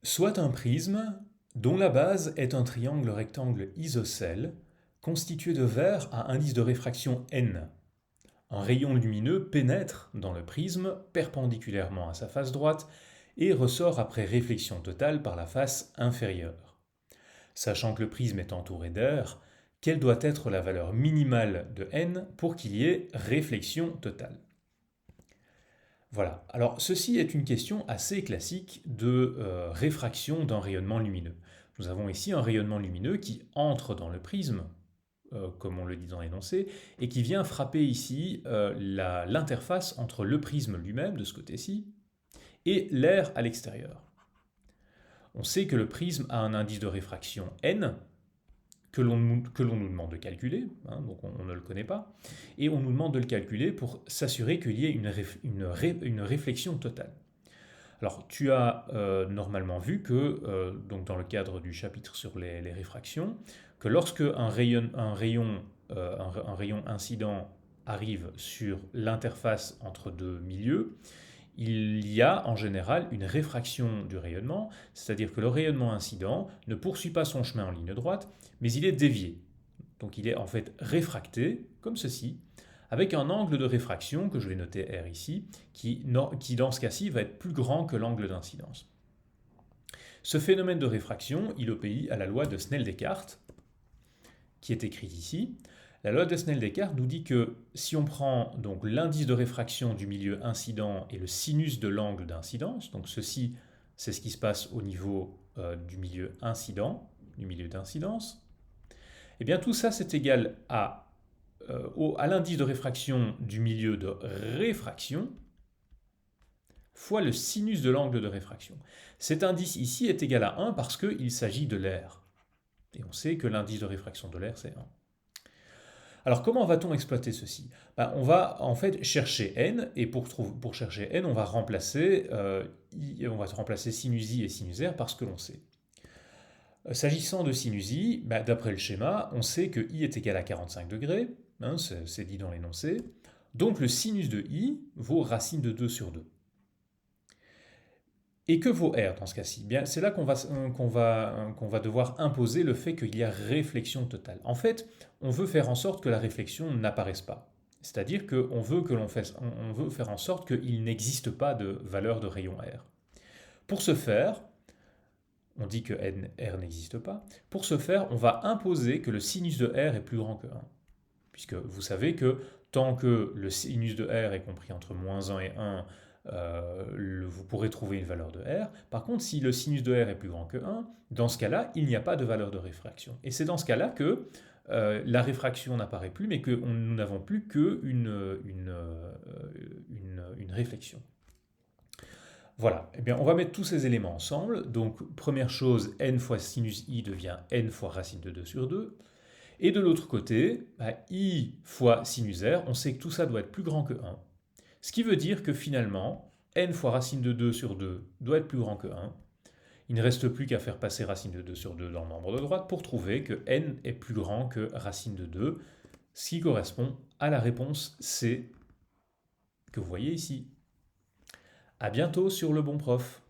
Soit un prisme dont la base est un triangle rectangle isocèle constitué de verre à indice de réfraction n. Un rayon lumineux pénètre dans le prisme perpendiculairement à sa face droite et ressort après réflexion totale par la face inférieure. Sachant que le prisme est entouré d'air, quelle doit être la valeur minimale de n pour qu'il y ait réflexion totale? Voilà. Alors, ceci est une question assez classique de réfraction d'un rayonnement lumineux. Nous avons ici un rayonnement lumineux qui entre dans le prisme, comme on le dit dans l'énoncé, et qui vient frapper ici l'interface entre le prisme lui-même, de ce côté-ci, et l'air à l'extérieur. On sait que le prisme a un indice de réfraction n, que l'on nous demande de calculer, hein, donc on ne le connaît pas, et on nous demande de le calculer pour s'assurer qu'il y ait une réflexion totale. Alors tu as normalement vu que, donc dans le cadre du chapitre sur les réfractions, que lorsque un rayon incident arrive sur l'interface entre deux milieux, il y a en général une réfraction du rayonnement, c'est-à-dire que le rayonnement incident ne poursuit pas son chemin en ligne droite, mais il est dévié. Donc il est en fait réfracté, comme ceci, avec un angle de réfraction, que je vais noter R ici, qui dans ce cas-ci va être plus grand que l'angle d'incidence. Ce phénomène de réfraction, il obéit à la loi de Snell-Descartes, qui est écrite ici. La loi de Snell-Descartes nous dit que si on prend donc l'indice de réfraction du milieu incident et le sinus de l'angle d'incidence, donc ceci c'est ce qui se passe au niveau du milieu incident, du milieu d'incidence, et bien tout ça c'est égal à l'indice de réfraction du milieu de réfraction fois le sinus de l'angle de réfraction. Cet indice ici est égal à 1 parce qu'il s'agit de l'air. Et on sait que l'indice de réfraction de l'air c'est 1. Alors comment va-t-on exploiter ceci? On va en fait chercher n, et pour chercher n, on va remplacer sinus i et sinus r par ce que l'on sait. S'agissant de sinus i, d'après le schéma, on sait que i est égal à 45 degrés, hein, c'est dit dans l'énoncé, donc le sinus de i vaut racine de 2 sur 2. Et que vaut R dans ce cas-ci? Bien, c'est là qu'on va devoir imposer le fait qu'il y a réflexion totale. En fait, on veut faire en sorte que la réflexion n'apparaisse pas. C'est-à-dire qu'on veut, on veut faire en sorte qu'il n'existe pas de valeur de rayon R. Pour ce faire, on dit que R n'existe pas. Pour ce faire, on va imposer que le sinus de R est plus grand que 1. Puisque vous savez que tant que le sinus de R est compris entre moins 1 et 1, vous pourrez trouver une valeur de R. Par contre, si le sinus de R est plus grand que 1, dans ce cas-là, il n'y a pas de valeur de réfraction. Et c'est dans ce cas-là que la réfraction n'apparaît plus, mais que nous n'avons plus qu'une réflexion. Voilà, eh bien, on va mettre tous ces éléments ensemble. Donc, première chose, n fois sinus i devient n fois racine de 2 sur 2. Et de l'autre côté, i fois sinus r, on sait que tout ça doit être plus grand que 1. Ce qui veut dire que finalement, n fois racine de 2 sur 2 doit être plus grand que 1. Il ne reste plus qu'à faire passer racine de 2 sur 2 dans le membre de droite pour trouver que n est plus grand que racine de 2, ce qui correspond à la réponse C que vous voyez ici. A bientôt sur Le Bon Prof.